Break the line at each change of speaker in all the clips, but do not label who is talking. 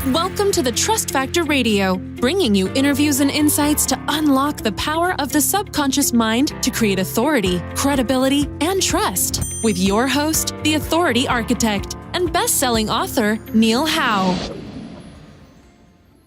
Welcome to the Trust Factor Radio, bringing you interviews and insights to unlock the power of the subconscious mind to create authority, credibility, and trust. With your host, the Authority Architect and best-selling author, Neil Howe.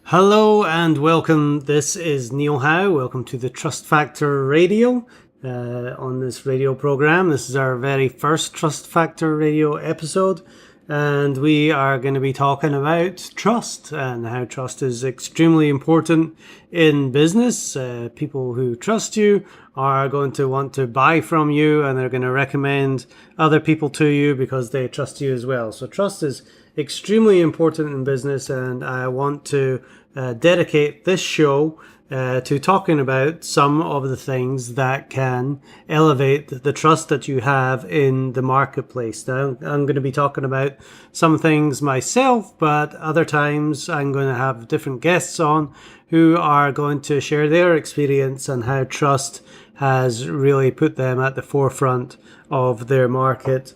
Hello and welcome. This is Neil Howe. Welcome to the Trust Factor Radio. On this radio program, this is our very first Trust Factor Radio episode. And we are going to be talking about trust and how trust is extremely important in business. People who trust you are going to want to buy from you, and they're going to recommend other people to you because they trust you as well. So trust is extremely important in business, and I want to dedicate this show to talking about some of the things that can elevate the trust that you have in the marketplace. Now, I'm going to be talking about some things myself, but other times I'm going to have different guests on who are going to share their experience and how trust has really put them at the forefront of their market.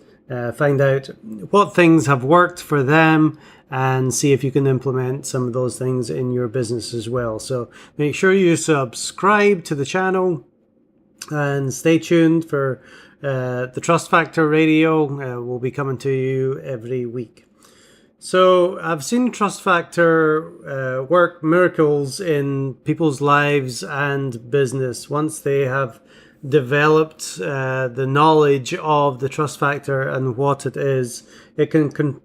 Find out what things have worked for them and see if you can implement some of those things in your business as well. So make sure you subscribe to the channel and stay tuned for the Trust Factor Radio. Will be coming to you every week. So I've seen Trust Factor work miracles in people's lives and business once they have developed the knowledge of the Trust Factor and what it is. It can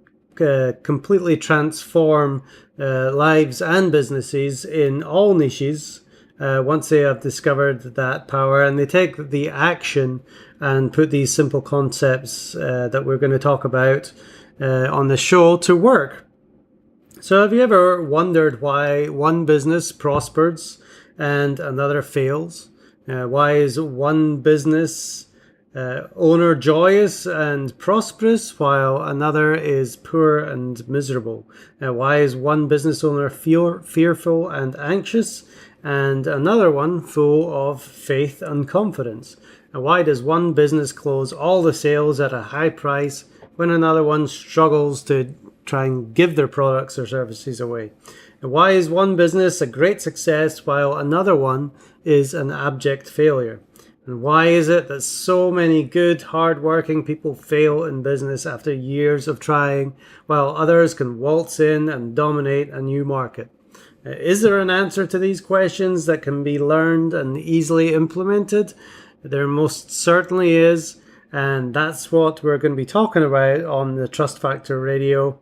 completely transform lives and businesses in all niches once they have discovered that power, and they take the action and put these simple concepts that we're going to talk about on the show to work. So have you ever wondered why one business prospers and another fails? Why is one business owner joyous and prosperous while another is poor and miserable? Why is one business owner fearful and anxious and another one full of faith and confidence? And why does one business close all the sales at a high price when another one struggles to try and give their products or services away? And why is one business a great success while another one is an abject failure? And why is it that so many good, hard-working people fail in business after years of trying, while others can waltz in and dominate a new market? Is there an answer to these questions that can be learned and easily implemented? There most certainly is, and that's what we're going to be talking about on the Trust Factor Radio.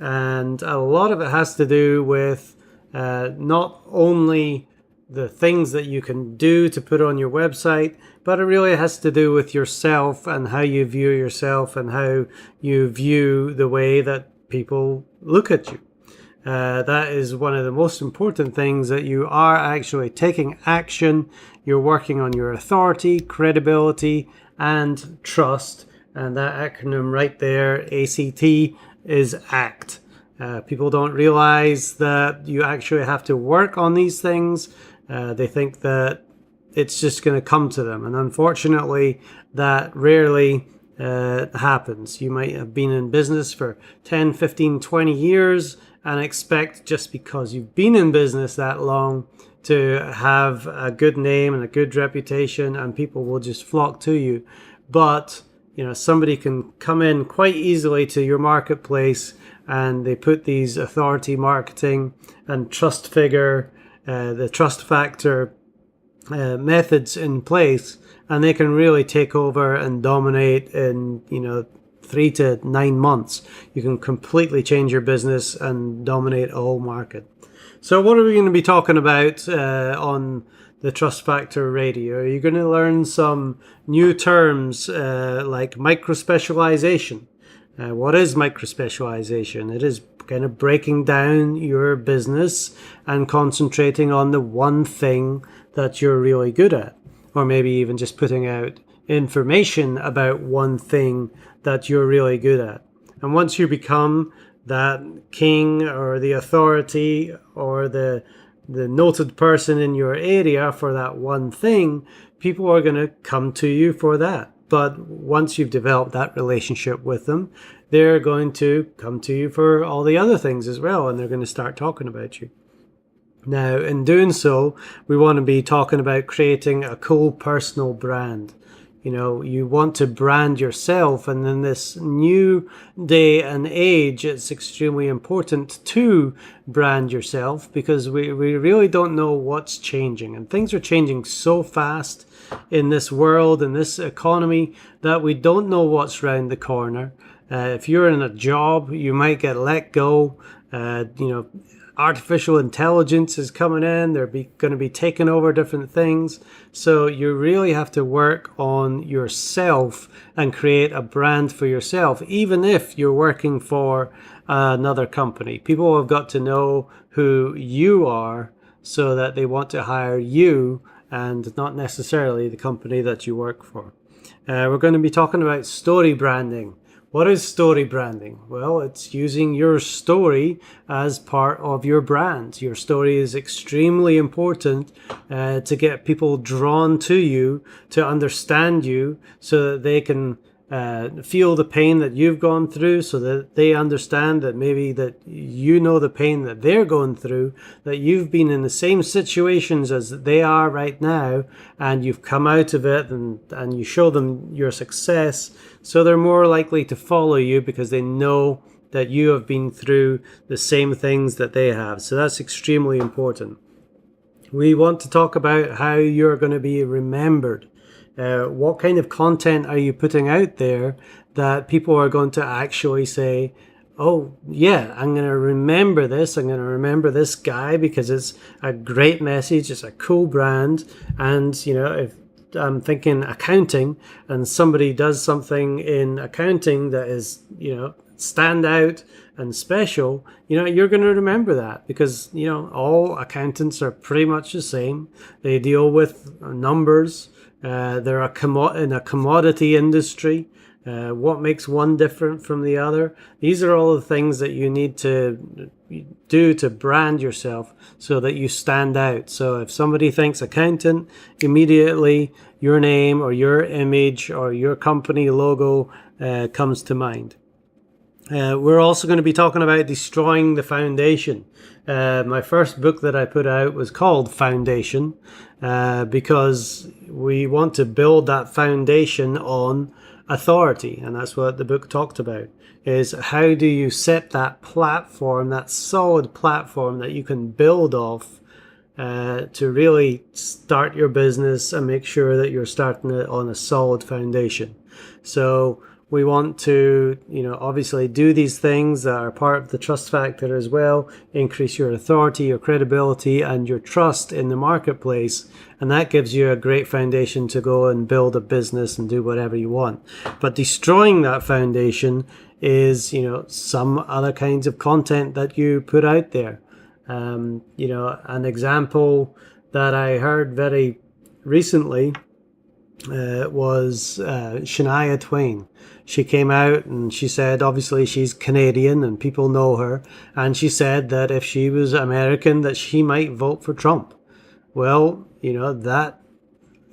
And a lot of it has to do with not only the things that you can do to put on your website, but it really has to do with yourself and how you view yourself and how you view the way that people look at you. That is one of the most important things, that you are actually taking action. You're working on your authority, credibility, and trust. And that acronym right there, ACT, is ACT. People don't realize that you actually have to work on these things. They think that it's just going to come to them. And unfortunately, that rarely happens. You might have been in business for 10, 15, 20 years and expect just because you've been in business that long to have a good name and a good reputation and people will just flock to you. But, somebody can come in quite easily to your marketplace and they put these authority marketing and trust figure, the trust factor methods in place, and they can really take over and dominate in 3 to 9 months. You can completely change your business and dominate a whole market. So what are we going to be talking about on the Trust Factor Radio? You're going to learn some new terms like microspecialization. What is microspecialization? It is kind of breaking down your business and concentrating on the one thing that you're really good at, or maybe even just putting out information about one thing that you're really good at. And once you become that king or the authority or the noted person in your area for that one thing, people are going to come to you for that. But once you've developed that relationship with them, they're going to come to you for all the other things as well, and they're going to start talking about you. Now, in doing so, we want to be talking about creating a cool personal brand. You want to brand yourself, and in this new day and age, it's extremely important to brand yourself, because we really don't know what's changing, and things are changing so fast in this world, in this economy, that we don't know what's around the corner. If you're in a job, you might get let go. Artificial intelligence is coming in. They're going to be taking over different things. So you really have to work on yourself and create a brand for yourself, even if you're working for another company. People have got to know who you are so that they want to hire you and not necessarily the company that you work for. We're going to be talking about story branding. What is story branding? Well, it's using your story as part of your brand. Your story is extremely important to get people drawn to you, to understand you, so that they can feel the pain that you've gone through, so that they understand that maybe that you know the pain that they're going through, that you've been in the same situations as they are right now, and you've come out of it, and you show them your success. So they're more likely to follow you because they know that you have been through the same things that they have. So that's extremely important. We want to talk about how you're going to be remembered. What kind of content are you putting out there that people are going to actually say, oh, yeah, I'm going to remember this. I'm going to remember this guy because it's a great message. It's a cool brand. And, if I'm thinking accounting and somebody does something in accounting that is, stand out and special, you're going to remember that because, all accountants are pretty much the same. They deal with numbers. They're in a commodity industry. What makes one different from the other? These are all the things that you need to do to brand yourself so that you stand out. So if somebody thinks accountant, immediately your name or your image or your company logo comes to mind. We're also going to be talking about destroying the foundation. My first book that I put out was called Foundation because we want to build that foundation on authority. And that's what the book talked about, is how do you set that platform, that solid platform that you can build off to really start your business and make sure that you're starting it on a solid foundation. So we want to, obviously do these things that are part of the trust factor as well, increase your authority, your credibility, and your trust in the marketplace. And that gives you a great foundation to go and build a business and do whatever you want. But destroying that foundation is, some other kinds of content that you put out there. An example that I heard very recently was Shania Twain. She came out and she said, obviously she's Canadian and people know her, and she said that if she was American that she might vote for Trump. Well, that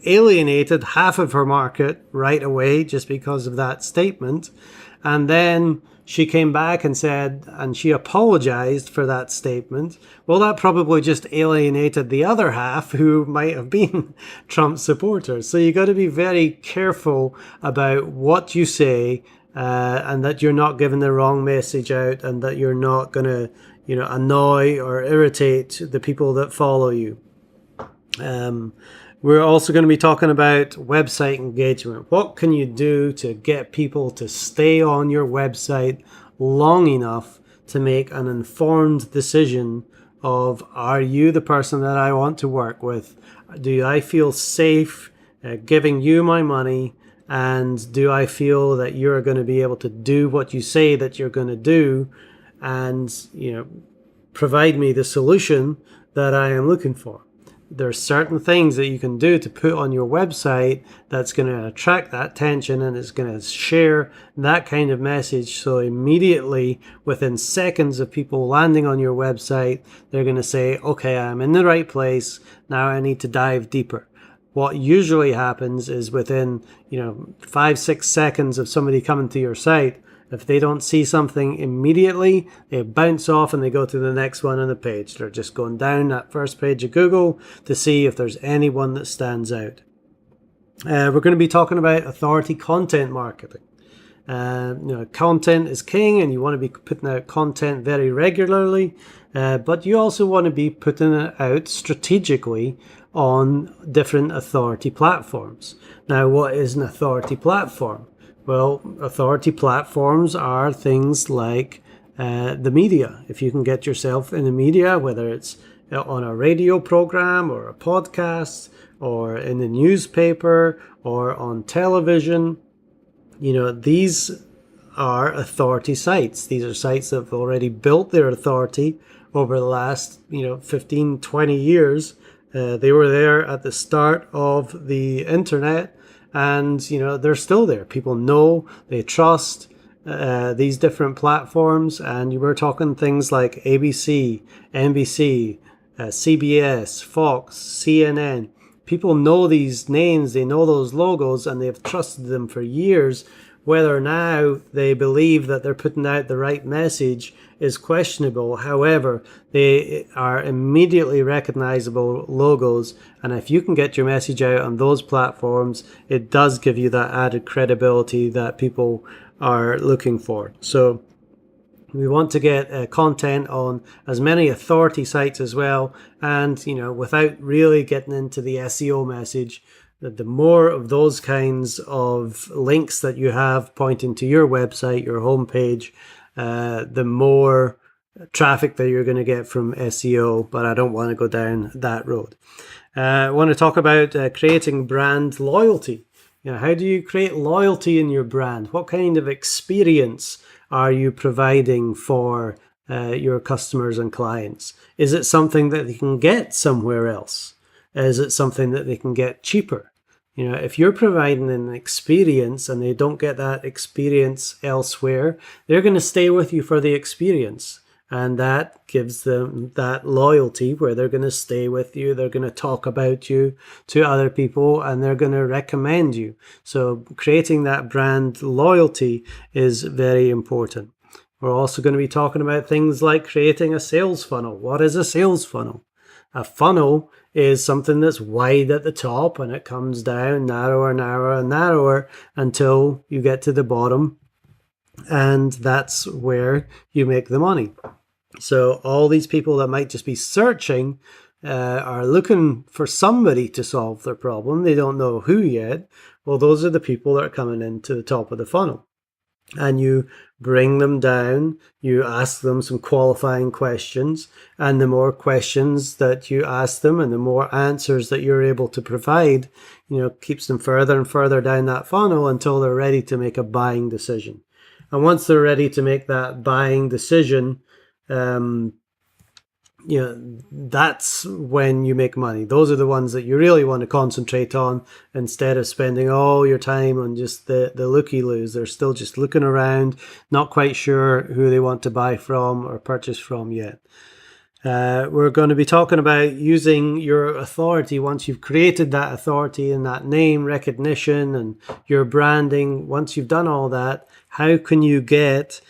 alienated half of her market right away just because of that statement. And then she came back and said, and she apologized for that statement. Well, that probably just alienated the other half who might have been Trump supporters. So you got to be very careful about what you say, and that you're not giving the wrong message out, and that you're not going to, annoy or irritate the people that follow you. We're also going to be talking about website engagement. What can you do to get people to stay on your website long enough to make an informed decision of, are you the person that I want to work with? Do I feel safe giving you my money? And do I feel that you're going to be able to do what you say that you're going to do and, provide me the solution that I am looking for? There's certain things that you can do to put on your website that's going to attract that attention, and it's going to share that kind of message. So immediately, within seconds of people landing on your website, they're going to say, okay, I'm in the right place. Now I need to dive deeper. what usually happens is within 5-6 seconds of somebody coming to your site, if they don't see something immediately, they bounce off and they go to the next one on the page. They're just going down that first page of Google to see if there's anyone that stands out. We're going to be talking about authority content marketing. Content is king, and you want to be putting out content very regularly, but you also want to be putting it out strategically on different authority platforms. Now, what is an authority platform? Well, authority platforms are things like the media. If you can get yourself in the media, whether it's on a radio program or a podcast or in the newspaper or on television, these are authority sites. These are sites that have already built their authority over the last 15, 20 years. They were there at the start of the internet, and they're still there. People know, they trust these different platforms, and you were talking things like ABC, NBC, CBS, Fox, CNN. People know these names, they know those logos, and they've trusted them for years. Whether now they believe that they're putting out the right message is questionable. However, they are immediately recognizable logos, and if you can get your message out on those platforms, it does give you that added credibility that people are looking for. So we want to get content on as many authority sites as well, and without really getting into the SEO message, the more of those kinds of links that you have pointing to your website, your homepage, the more traffic that you're going to get from SEO, but I don't want to go down that road. I want to talk about creating brand loyalty. How do you create loyalty in your brand? What kind of experience are you providing for your customers and clients? Is it something that they can get somewhere else? Is it something that they can get cheaper? If you're providing an experience and they don't get that experience elsewhere, they're going to stay with you for the experience. And that gives them that loyalty where they're going to stay with you. They're going to talk about you to other people, and they're going to recommend you. So creating that brand loyalty is very important. We're also going to be talking about things like creating a sales funnel. What is a sales funnel? A funnel is something that's wide at the top, and it comes down narrower, narrower, and narrower until you get to the bottom, and that's where you make the money. So all these people that might just be searching are looking for somebody to solve their problem. They don't know who yet. Well, those are the people that are coming into the top of the funnel. And you bring them down, you ask them some qualifying questions, and the more questions that you ask them and the more answers that you're able to provide, keeps them further and further down that funnel until they're ready to make a buying decision. And once they're ready to make that buying decision, that's when you make money. Those are the ones that you really want to concentrate on instead of spending all your time on just the looky-loos. They're still just looking around, not quite sure who they want to buy from or purchase from yet. We're going to be talking about using your authority once you've created that authority and that name recognition and your branding. Once you've done all that, how can you get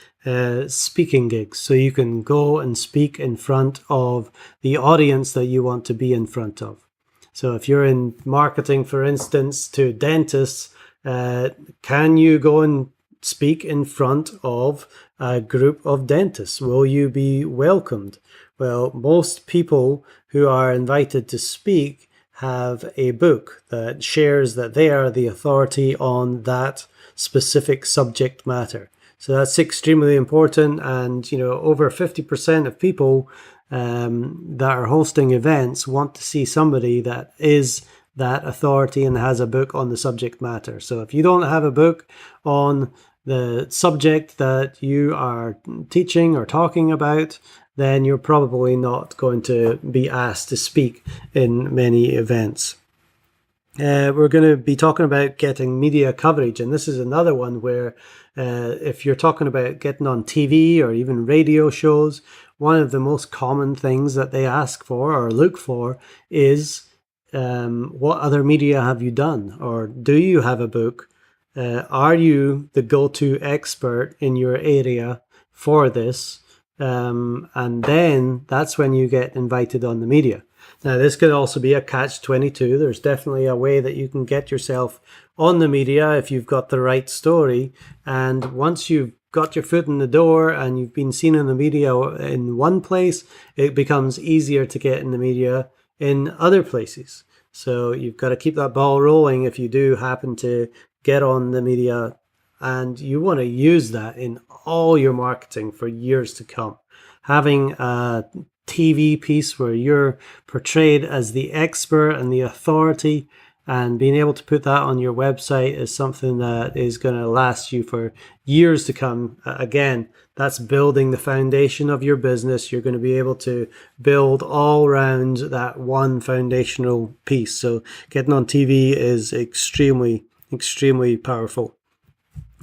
speaking gigs so you can go and speak in front of the audience that you want to be in front of? So if you're in marketing, for instance, to dentists, can you go and speak in front of a group of dentists? Will you be welcomed? Well, most people who are invited to speak have a book that shares that they are the authority on that specific subject matter. So that's extremely important, and over 50% of people that are hosting events want to see somebody that is that authority and has a book on the subject matter. So if you don't have a book on the subject that you are teaching or talking about, then you're probably not going to be asked to speak in many events. We're going to be talking about getting media coverage, and this is another one where if you're talking about getting on TV or even radio shows, one of the most common things that they ask for or look for is what other media have you done? Or do you have a book? Are you the go-to expert in your area for this? And then that's when you get invited on the media. Now, this could also be a catch-22. There's definitely a way that you can get yourself on the media if you've got the right story. And once you've got your foot in the door and you've been seen in the media in one place, it becomes easier to get in the media in other places. So you've got to keep that ball rolling if you do happen to get on the media, and you want to use that in all your marketing for years to come. Having a TV piece where you're portrayed as the expert and the authority, and being able to put that on your website is something that is going to last you for years to come. Again, that's building the foundation of your business. You're going to be able to build all around that one foundational piece. So getting on TV is extremely powerful.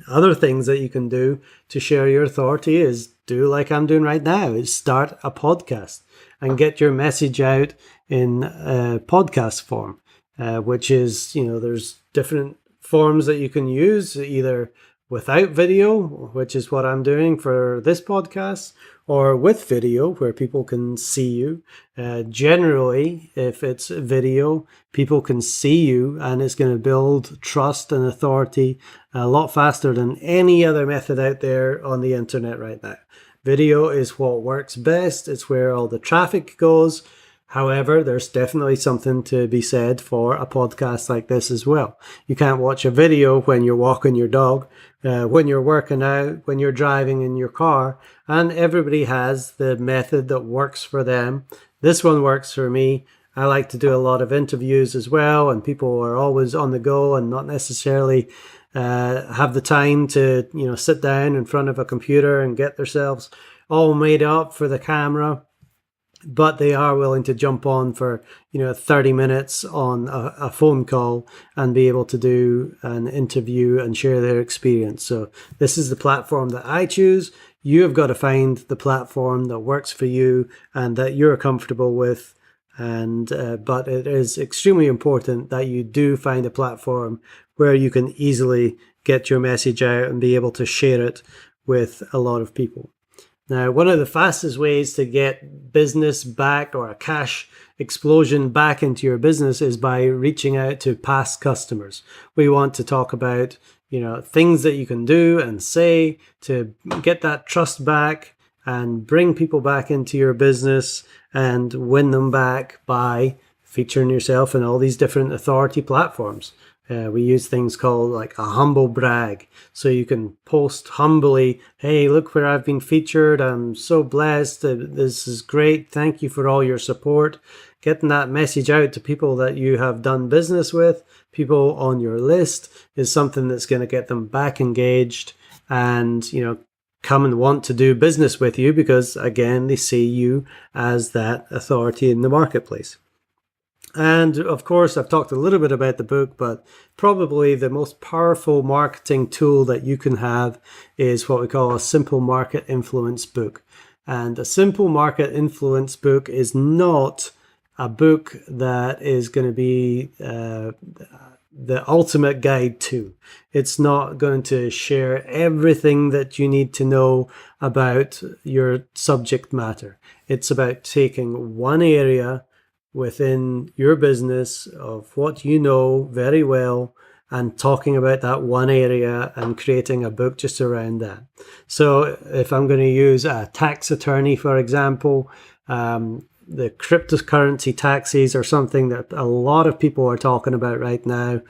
Other things that you can do to share your authority is do like I'm doing right now, is start a podcast and get your message out in a podcast form, which is, there's different forms that you can use, either without video, which is what I'm doing for this podcast, or with video where people can see you. Generally, if it's video, people can see you, and it's going to build trust and authority a lot faster than any other method out there on the internet right now. Video is what works best. It's where all the traffic goes. However, there's definitely something to be said for a podcast like this as well. You can't watch a video when you're walking your dog, when you're working out, when you're driving in your car, and everybody has the method that works for them. This one works for me. I like to do a lot of interviews as well, and people are always on the go and not necessarily have the time to, sit down in front of a computer and get themselves all made up for the camera. But they are willing to jump on for 30 minutes on a phone call and be able to do an interview and share their experience. So this is the platform that I choose. You have got to find the platform that works for you and that you're comfortable with. And but it is extremely important that you do find a platform where you can easily get your message out and be able to share it with a lot of people. Now, one of the fastest ways to get business back, or a cash explosion back into your business, is by reaching out to past customers. We want to talk about, things that you can do and say to get that trust back and bring people back into your business and win them back by featuring yourself in all these different authority platforms. We use things called like a humble brag. So you can post humbly, hey, look where I've been featured. I'm so blessed. This is great. Thank you for all your support. Getting that message out to people that you have done business with, people on your list, is something that's going to get them back engaged and, come and want to do business with you because, again, they see you as that authority in the marketplace. And of course, I've talked a little bit about the book, but probably the most powerful marketing tool that you can have is what we call a simple market influence book. And a simple market influence book is not a book that is going to be the ultimate guide to. It's not going to share everything that you need to know about your subject matter. It's about taking one area within your business of what you know very well and talking about that one area and creating a book just around that. So if I'm going to use a tax attorney, for example, the cryptocurrency taxes are something that a lot of people are talking about right now.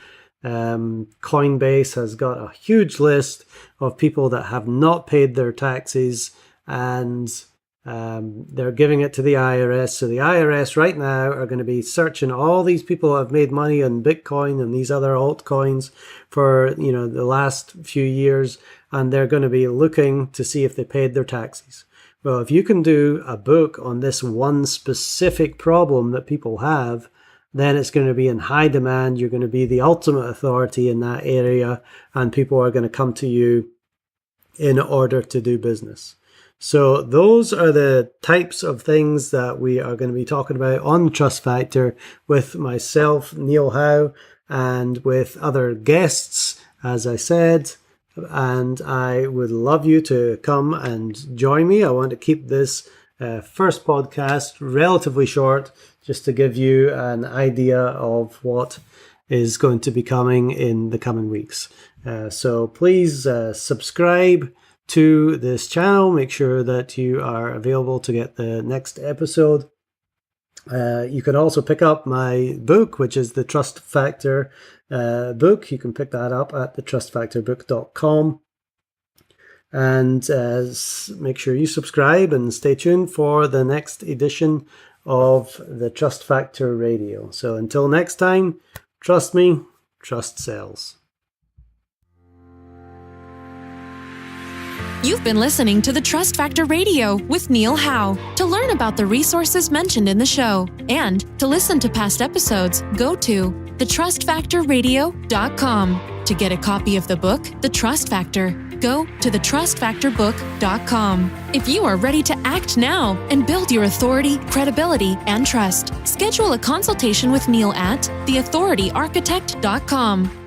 Coinbase has got a huge list of people that have not paid their taxes, and they're giving it to the IRS. So the IRS right now are going to be searching all these people who have made money on Bitcoin and these other altcoins for, the last few years, and they're going to be looking to see if they paid their taxes. Well, if you can do a book on this one specific problem that people have, then it's going to be in high demand. You're going to be the ultimate authority in that area, and people are going to come to you in order to do business. So those are the types of things that we are going to be talking about on Trust Factor with myself, Neil Howe, and with other guests, as I said. And I would love you to come and join me. I want to keep this first podcast relatively short, just to give you an idea of what is going to be coming in the coming weeks. So please subscribe to this channel. Make sure that you are available to get the next episode. You can also pick up my book, which is the Trust Factor book. You can pick that up at thetrustfactorbook.com. And make sure you subscribe and stay tuned for the next edition of the Trust Factor Radio. So until next time, trust me, trust sells.
You've been listening to the Trust Factor Radio with Neil Howe. To learn about the resources mentioned in the show and to listen to past episodes, go to thetrustfactorradio.com. To get a copy of the book, The Trust Factor, go to thetrustfactorbook.com. If you are ready to act now and build your authority, credibility, and trust, schedule a consultation with Neil at theauthorityarchitect.com.